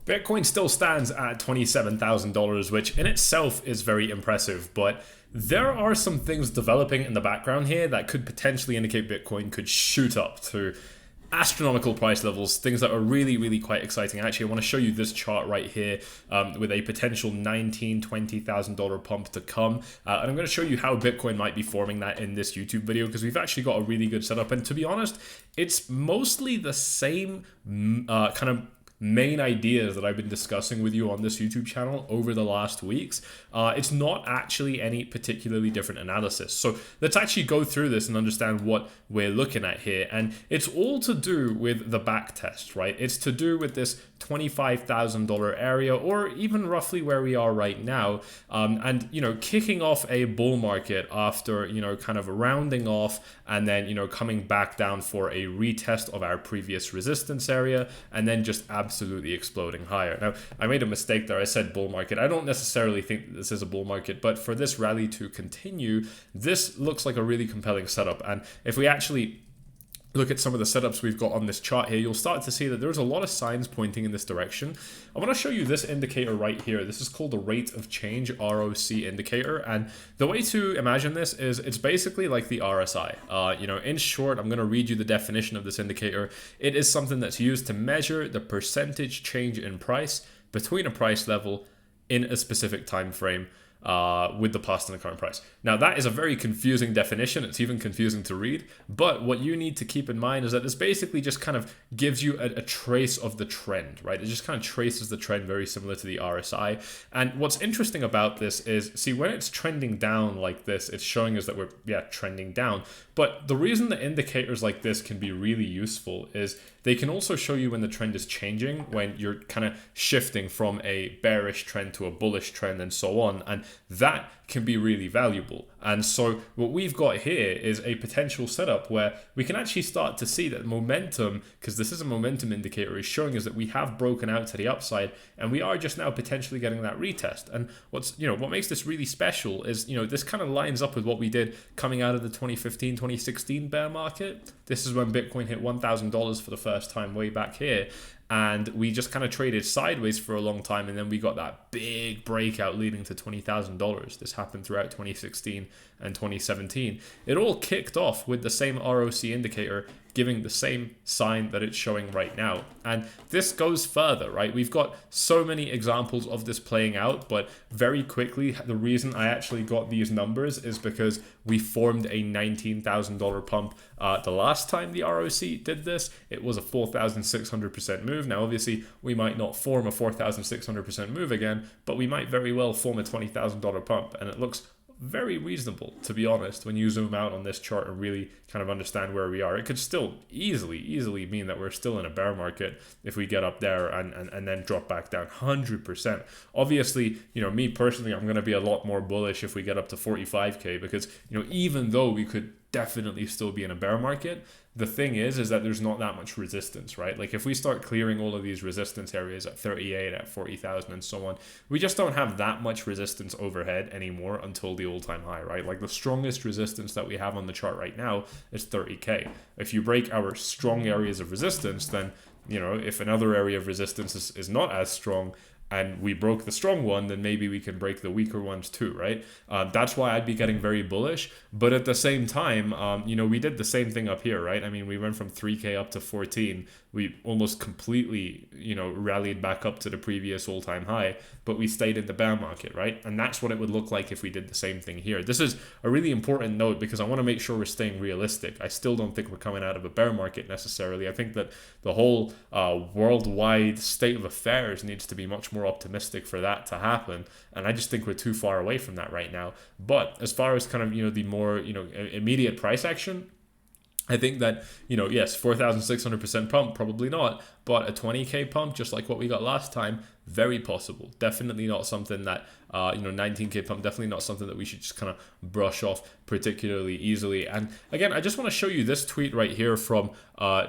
Bitcoin still stands at $27,000, which in itself is very impressive, but there are some things developing in the background here that could potentially indicate Bitcoin could shoot up to astronomical price levels, things that are really quite exciting. Actually, I want to show you this chart right here with a potential $19,000-$20,000 pump to come, and I'm going to show you how Bitcoin might be forming that in this YouTube video, because we've actually got a really good setup, and to be honest, it's mostly the same kind of main ideas that I've been discussing with you on this YouTube channel over the last weeks. It's not actually any particularly different analysis. So let's actually go through this and understand what we're looking at here. And it's all to do with the back test, right? It's to do with this $25,000 area, or even roughly where we are right now. And, you know, kicking off a bull market after, you know, kind of rounding off and then, you know, coming back down for a retest of our previous resistance area, and then just absolutely exploding higher. Now, I made a mistake there. I said bull market. I don't necessarily think that this is a bull market, but for this rally to continue, this looks like a really compelling setup. And if we actually look at some of the setups we've got on this chart here, you'll start to see that there's a lot of signs pointing in this direction. I want to show you this indicator right here. This is called the rate of change, ROC indicator. And the way to imagine this is it's basically like the RSI. You know, in short, I'm going to read you the definition of this indicator. It is something that's used to measure the percentage change in price between a price level in a specific time frame with the past and the current price. Now, that is a very confusing definition. It's even confusing to read. But what you need to keep in mind is that this basically just kind of gives you a trace of the trend, right? It just kind of traces the trend, very similar to the RSI. And what's interesting about this is, see, when it's trending down like this, it's showing us that we're, trending down. But the reason that indicators like this can be really useful is they can also show you when the trend is changing, when you're kind of shifting from a bearish trend to a bullish trend and so on. And that can be really valuable. And so what we've got here is a potential setup where we can actually start to see that momentum, because this is a momentum indicator, is showing us that we have broken out to the upside, and we are just now potentially getting that retest. And what's, you know, what makes this really special is, you know, this kind of lines up with what we did coming out of the 2015, 2016 bear market. This is when Bitcoin hit $1,000 for the first time way back here. And we just kind of traded sideways for a long time, and then we got that big breakout leading to $20,000. This happened throughout 2016 and 2017. It all kicked off with the same ROC indicator giving the same sign that it's showing right now. And this goes further, right? We've got so many examples of this playing out, but very quickly, the reason I actually got these numbers is because we formed a $19,000 pump the last time the ROC did this. It was a 4,600% move. Now, obviously, we might not form a 4,600% move again, but we might very well form a $20,000 pump, and it looks very reasonable, to be honest, when you zoom out on this chart and really kind of understand where we are. It could still easily mean that we're still in a bear market if we get up there and then drop back down 100%. Obviously, you know, me personally, I'm going to be a lot more bullish if we get up to 45K, because, you know, even though we could definitely still be in a bear market, the thing is that there's not that much resistance, right? Like if we start clearing all of these resistance areas at 38, at 40,000 and so on, we just don't have that much resistance overhead anymore until the all-time high, right? Like the strongest resistance that we have on the chart right now is 30K. If you break our strong areas of resistance, then, you know, if another area of resistance is not as strong, and we broke the strong one, then maybe we can break the weaker ones too, right? That's why I'd be getting very bullish. But at the same time, you know, we did the same thing up here, right? I mean, we went from 3K up to 14. We almost completely, you know, rallied back up to the previous all-time high, but we stayed in the bear market, right? And that's what it would look like if we did the same thing here. This is a really important note because I want to make sure we're staying realistic. I still don't think we're coming out of a bear market necessarily. I think that the whole worldwide state of affairs needs to be much more optimistic for that to happen, and I just think we're too far away from that right now. But as far as kind of, you know, the more, you know, immediate price action, I think that, you know, yes, 4,600% pump, probably not, but a 20K pump, just like what we got last time, Very possible. Definitely not something that, 19K pump, definitely not something that we should just kind of brush off particularly easily. And again, I just want to show you this tweet right here from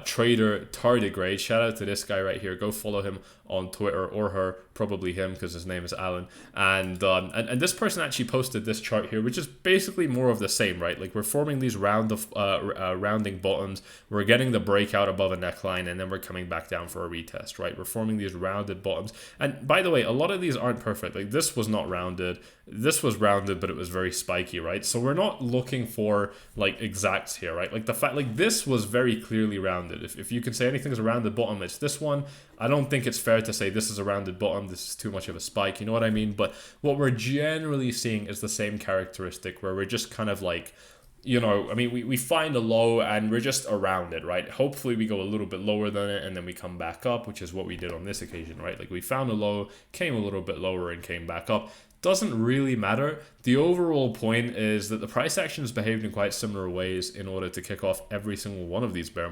trader Tardigrade. Shout out to this guy right here. Go follow him on Twitter, or her, probably him because his name is Alan. And this person actually posted this chart here, which is basically more of the same, right? Like we're forming these rounding bottoms. We're getting the breakout above a neckline, and then we're coming back down for a retest, right? We're forming these rounded bottoms. And by the way, a lot of these aren't perfect. Like this was not rounded. This was rounded, but it was very spiky, right? So we're not looking for like exacts here, right? Like the fact, like this was very clearly rounded. If you can say anything's a rounded bottom, it's this one. I don't think it's fair to say this is a rounded bottom, this is too much of a spike, you know what I mean? But what we're generally seeing is the same characteristic, where we're just kind of like, I mean, we find a low and we're just around it, right? Hopefully we go a little bit lower than it and then we come back up, which is what we did on this occasion, right? Like we found a low, came a little bit lower and came back up. Doesn't really matter. The overall point is that the price action has behaved in quite similar ways in order to kick off every single one of these bull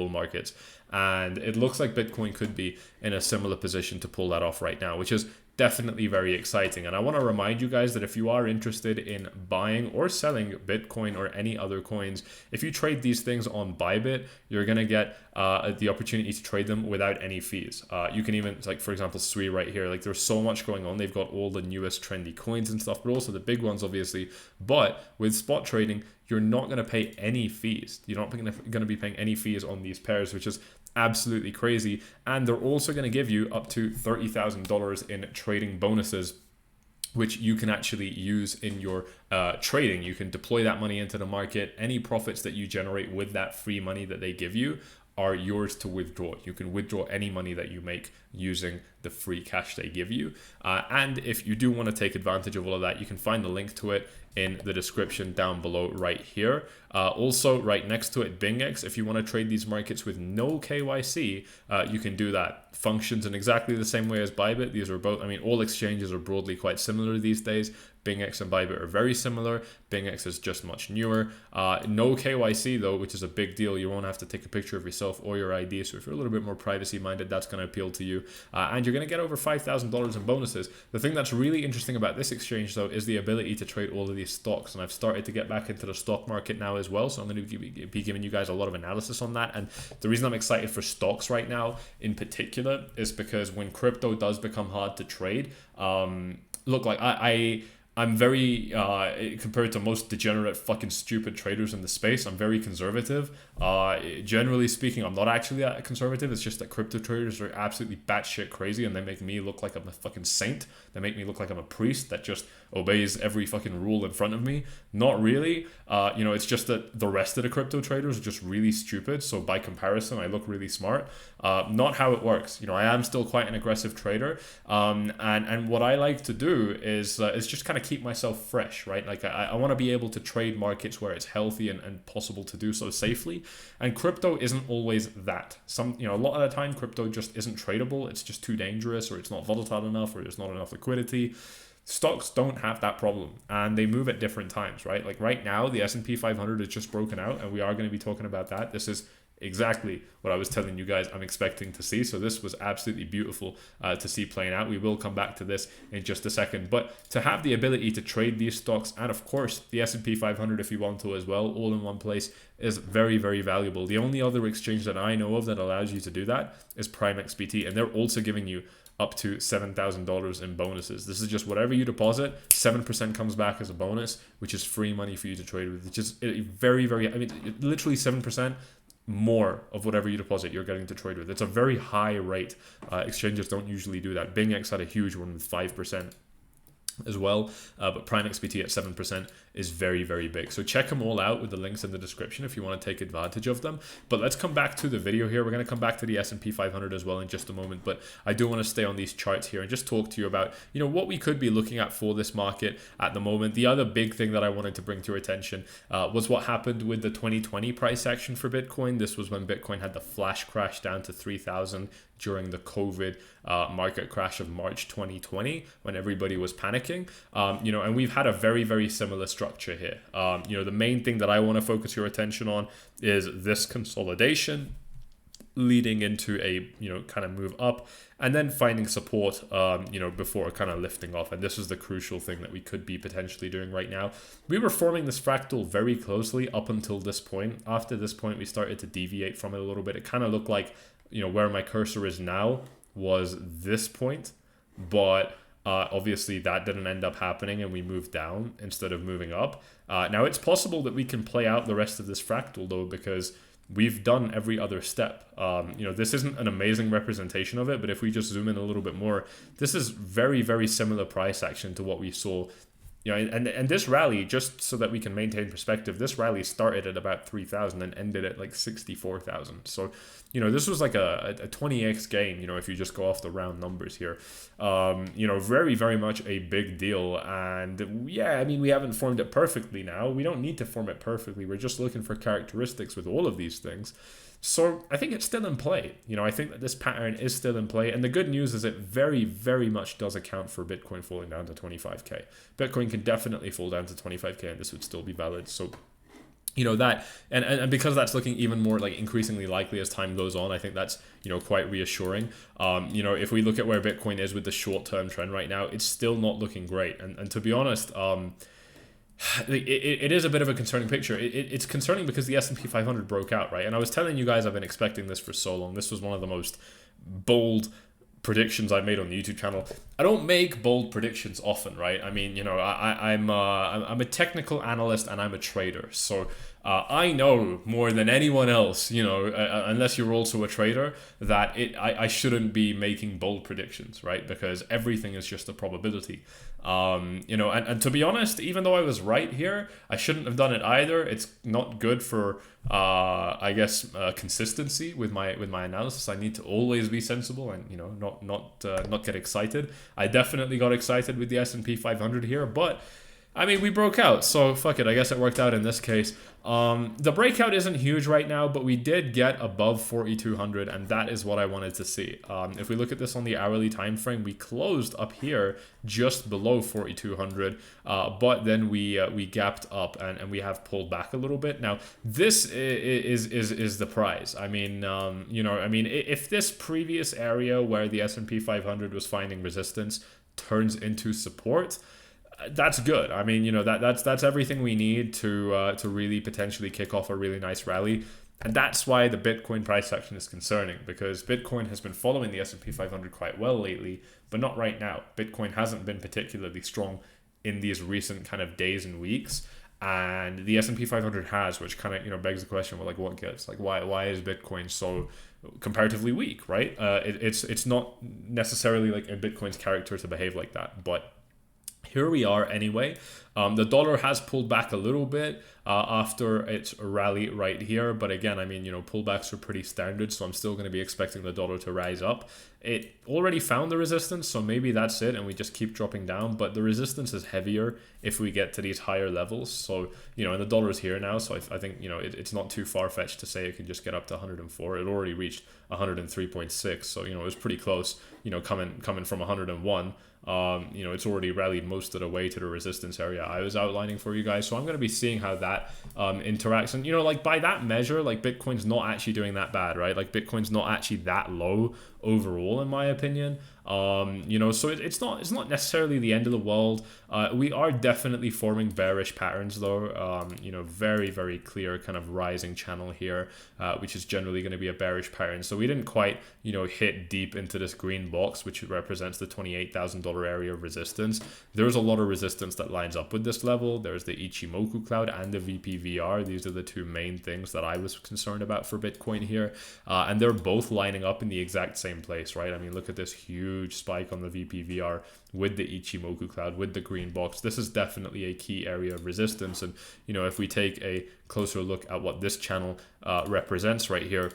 markets. And it looks like Bitcoin could be in a similar position to pull that off right now, which is definitely very exciting. And I want to remind you guys that if you are interested in buying or selling Bitcoin or any other coins, if you trade these things on Bybit, you're going to get the opportunity to trade them without any fees. You can even, like for example, СWI right here, like there's so much going on. They've got all the newest trendy coins and stuff, but also the big ones obviously. But with spot trading, you're not going to pay any fees. You're not going to be paying any fees on these pairs, which is absolutely crazy. And they're also going to give you up to $30,000 in trading bonuses, which you can actually use in your trading. You can deploy that money into the market. Any profits that you generate with that free money that they give you are yours to withdraw. You can withdraw any money that you make using the free cash they give you. And if you do want to take advantage of all of that, you can find the link to it in the description down below right here. Also, right next to it, BingX. If you want to trade these markets with no KYC, you can do that. Functions in exactly the same way as Bybit. These are both, I mean, all exchanges are broadly quite similar these days. BingX and Bybit are very similar. BingX is just much newer. No KYC though, which is a big deal. You won't have to take a picture of yourself or your ID. So if you're a little bit more privacy minded, that's going to appeal to you. And you're going to get over $5,000 in bonuses. The thing that's really interesting about this exchange though is the ability to trade all of these stocks. And I've started to get back into the stock market now as well. So I'm going to be giving you guys a lot of analysis on that. And the reason I'm excited for stocks right now in particular is because when crypto does become hard to trade, look, like I'm very, compared to most degenerate fucking stupid traders in the space, I'm very conservative. Generally speaking, I'm not actually that conservative. It's just that crypto traders are absolutely batshit crazy and they make me look like I'm a fucking saint. They make me look like I'm a priest that just obeys every fucking rule in front of me. Not really. It's just that the rest of the crypto traders are just really stupid. So by comparison, I look really smart. Not how it works. I am still quite an aggressive trader. And what I like to do is just kind of keep myself fresh, right? Like I want to be able to trade markets where it's healthy and possible to do so safely. And crypto isn't always that. A lot of the time crypto just isn't tradable. It's just too dangerous, or it's not volatile enough, or there's not enough liquidity. Stocks don't have that problem, and they move at different times, right? Like right now, the S&P 500 is just broken out, and we are going to be talking about that. This is exactly what I was telling you guys I'm expecting to see. So this was absolutely beautiful to see playing out. We will come back to this in just a second, but to have the ability to trade these stocks, and of course the S&P 500 if you want to as well, all in one place, is very, very valuable. The only other exchange that I know of that allows you to do that is PrimeXBT, and they're also giving you up to $7,000 in bonuses. This is just whatever you deposit, 7% comes back as a bonus, which is free money for you to trade with. It's just very, very, I mean, literally 7% more of whatever you deposit you're getting to trade with. It's a very high rate. Exchanges don't usually do that. BingX had a huge one with 5% as well, but PrimeXBT at 7% is very, very big. So check them all out with the links in the description if you want to take advantage of them. But let's come back to the video here. We're going to come back to the S&P 500 as well in just a moment, but I do want to stay on these charts here and just talk to you about what we could be looking at for this market at the moment. The other big thing that I wanted to bring to your attention was what happened with the 2020 price action for Bitcoin. This was when Bitcoin had the flash crash down to 3,000 during the COVID market crash of March 2020 when everybody was panicking. And we've had a very, very similar structure here. The main thing that I want to focus your attention on is this consolidation leading into a, kind of move up, and then finding support, before kind of lifting off. And this is the crucial thing that we could be potentially doing right now. We were forming this fractal very closely up until this point. After this point, we started to deviate from it a little bit. It kind of looked like, where my cursor is now was this point, but obviously that didn't end up happening, and we moved down instead of moving up. Now it's possible that we can play out the rest of this fractal though, because we've done every other step. This isn't an amazing representation of it, but if we just zoom in a little bit more, this is very, very similar price action to what we saw. And this rally, just so that we can maintain perspective, this rally started at about 3,000 and ended at like 64,000. So, this was like a 20x gain, if you just go off the round numbers here. Very, very much a big deal. And yeah, I mean, we haven't formed it perfectly now. We don't need to form it perfectly. We're just looking for characteristics with all of these things. So I think it's still in play. I think that this pattern is still in play. And the good news is it very, very much does account for Bitcoin falling down to 25K. Bitcoin can definitely fall down to 25K and this would still be valid. So, that, and because that's looking even more like increasingly likely as time goes on, I think that's, quite reassuring. If we look at where Bitcoin is with the short-term trend right now, it's still not looking great. And to be honest, it is a bit of a concerning picture. It's concerning because the S&P 500 broke out, right? And I was telling you guys I've been expecting this for so long. This was one of the most bold predictions I made on the YouTube channel. I don't make bold predictions often, right? I mean, I'm a technical analyst and I'm a trader, so I know more than anyone else, unless you're also a trader, that I shouldn't be making bold predictions, right? Because everything is just a probability. And to be honest, even though I was right here, I shouldn't have done it either. It's not good for consistency with my analysis. I need to always be sensible and not get excited. I definitely got excited with the S&P 500 here, but I mean, we broke out, so fuck it. I guess it worked out in this case. The breakout isn't huge right now, but we did get above 4,200, and that is what I wanted to see. If we look at this on the hourly time frame, we closed up here just below 4,200, but then we gapped up and we have pulled back a little bit. Now, this is the prize. I mean, if this previous area where the S&P 500 was finding resistance turns into support, that's good. I mean, that's everything we need to really potentially kick off a really nice rally. And that's why the Bitcoin price action is concerning, because Bitcoin has been following the S&P 500 quite well lately, but not right now. Bitcoin hasn't been particularly strong in these recent kind of days and weeks, and the S&P 500 has, which kind of begs the question, well, like, what gives? Like, why is Bitcoin so comparatively weak, right? It's not necessarily like in Bitcoin's character to behave like that, but here we are anyway. The dollar has pulled back a little bit after its rally right here. But again, I mean, pullbacks are pretty standard, so I'm still going to be expecting the dollar to rise up. It already found the resistance, so maybe that's it, and we just keep dropping down. But the resistance is heavier if we get to these higher levels. So, and the dollar's here now, so I think, it's not too far-fetched to say it can just get up to 104. It already reached 103.6, so, it was pretty close, coming from 101. It's already rallied most of the way to the resistance area I was outlining for you guys. So I'm going to be seeing how that interacts. And, like by that measure, like Bitcoin's not actually doing that bad, right? Like Bitcoin's not actually that low overall, in my opinion. So it's not necessarily the end of the world. We are definitely forming bearish patterns though. Very, very clear kind of rising channel here, which is generally going to be a bearish pattern. So we didn't quite, hit deep into this green box, which represents the $28,000 area of resistance. There's a lot of resistance that lines up with this level. There's the Ichimoku cloud and the VPVR. These are the two main things that I was concerned about for Bitcoin here. And they're both lining up in the exact same place, right? I mean, look at this huge spike on the VPVR with the Ichimoku cloud, with the green box. This is definitely a key area of resistance. And, if we take a closer look at what this channel represents right here,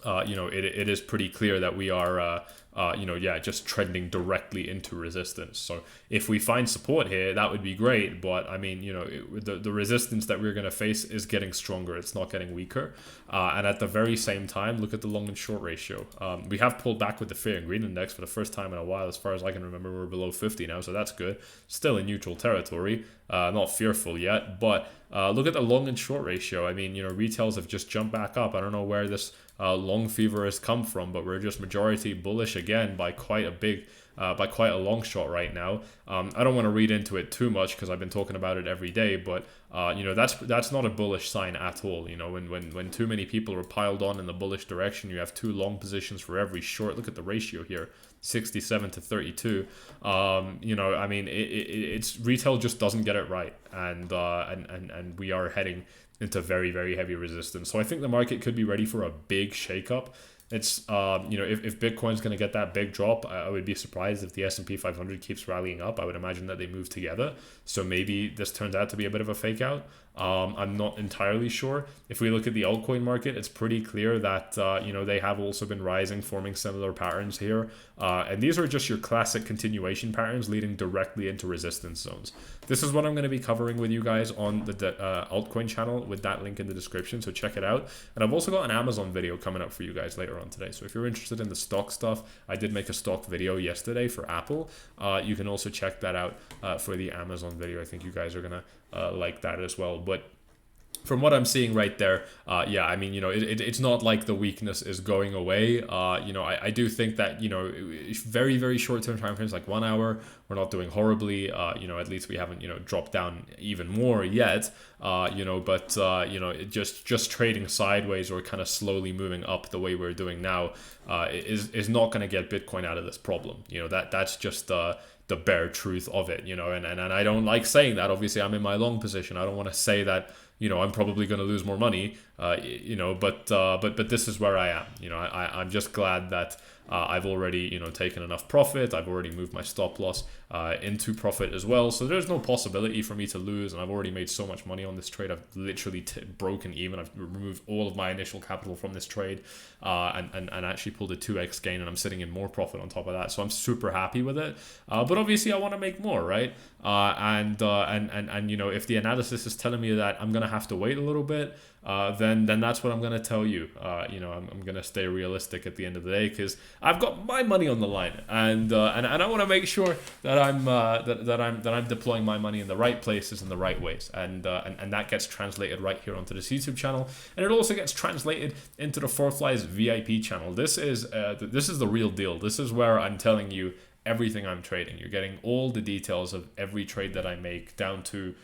it is pretty clear that we are yeah, just trending directly into resistance. So if we find support here, that would be great. But I mean, the resistance that we're going to face is getting stronger. It's not getting weaker. And at the very same time, look at the long and short ratio. We have pulled back with the fear and greed index for the first time in a while. As far as I can remember, we're below 50 now, so that's good. Still in neutral territory. Not fearful yet, but look at the long and short ratio. I mean, retails have just jumped back up. I don't know where this long fever has come from, but we're just majority bullish again by quite a long shot right now. I don't want to read into it too much because I've been talking about it every day, but that's not a bullish sign at all. When too many people are piled on in the bullish direction, you have 2 long positions for every short. Look at the ratio here, 67 to 32. I mean, it's retail just doesn't get it right, and we are heading into very, very heavy resistance. So I think the market could be ready for a big shakeup. It's if Bitcoin's going to get that big drop, I would be surprised if the S&P 500 keeps rallying up. I would imagine that they move together. So maybe this turns out to be a bit of a fake out. I'm not entirely sure. If we look at the altcoin market, it's pretty clear that they have also been rising, forming similar patterns here. And these are just your classic continuation patterns leading directly into resistance zones. This is what I'm going to be covering with you guys on the altcoin channel with that link in the description, so check it out. And I've also got an Amazon video coming up for you guys later on today. So if you're interested in the stock stuff, I did make a stock video yesterday for Apple. You can also check that out for the Amazon video. I think you guys are going to like that as well. But from what I'm seeing right there, yeah, I mean, it's not like the weakness is going away. I do think that, very, very short-term time frames, like 1 hour, we're not doing horribly. At least we haven't, dropped down even more yet. Just trading sideways or kind of slowly moving up the way we're doing now is not going to get Bitcoin out of this problem. That's just the bare truth of it, and I don't like saying that. Obviously, I'm in my long position. I don't want to say that, I'm probably going to lose more money, but this is where I am. I'm just glad that I've already, taken enough profit. I've already moved my stop loss into profit as well. So there's no possibility for me to lose. And I've already made so much money on this trade. I've literally broken even. I've removed all of my initial capital from this trade and actually pulled a 2x gain. And I'm sitting in more profit on top of that. So I'm super happy with it. But obviously I want to make more, right? And if the analysis is telling me that I'm going to have to wait a little bit, then that's what I'm going to tell you. I'm going to stay realistic at the end of the day because I've got my money on the line, and I want to make sure that I'm deploying my money in the right places in the right ways, and that gets translated right here onto this YouTube channel, and it also gets translated into the 𝗬𝗙𝗙𝗚𝗓 VIP channel. This is the real deal. This is where I'm telling you everything I'm trading. You're getting all the details of every trade that I make, down to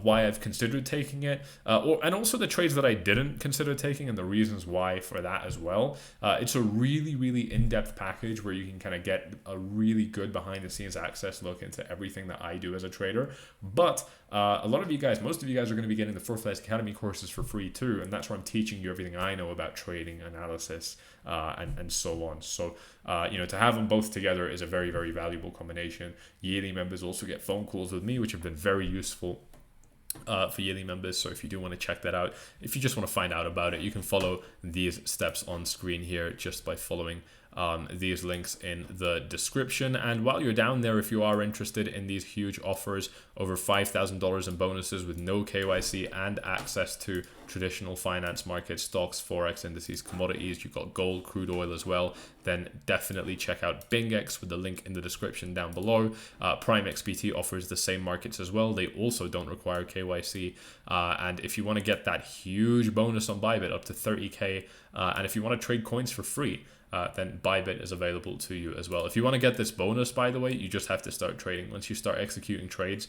why I've considered taking it, and also the trades that I didn't consider taking and the reasons why for that as well. It's a really, really in-depth package where you can kind of get a really good behind-the-scenes access look into everything that I do as a trader. But a lot of you guys, most of you guys are going to be getting the 𝗬𝗙𝗙𝗚𝗓 Academy courses for free too, and that's where I'm teaching you everything I know about trading, analysis, and so on. So, to have them both together is a very, very valuable combination. Yearly members also get phone calls with me, which have been very useful for yearly members. So if you do want to check that out, if you just want to find out about it, you can follow these steps on screen here just by following these links in the description. And while you're down there, if you are interested in these huge offers, over $5,000 in bonuses with no KYC and access to traditional finance markets, stocks, forex indices, commodities, you've got gold, crude oil as well, then definitely check out BingX with the link in the description down below. Prime XBT offers the same markets as well. They also don't require KYC. And if you want to get that huge bonus on Bybit up to 30K, and if you want to trade coins for free, then Bybit is available to you as well. If you want to get this bonus, by the way, you just have to start trading. Once you start executing trades,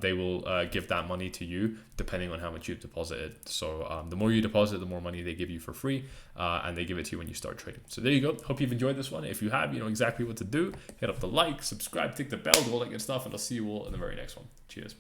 they will give that money to you depending on how much you've deposited. So the more you deposit, the more money they give you for free, and they give it to you when you start trading. So there you go. Hope you've enjoyed this one. If you have, you know exactly what to do. Hit up the like, subscribe, tick the bell, do all that good stuff, and I'll see you all in the very next one. Cheers.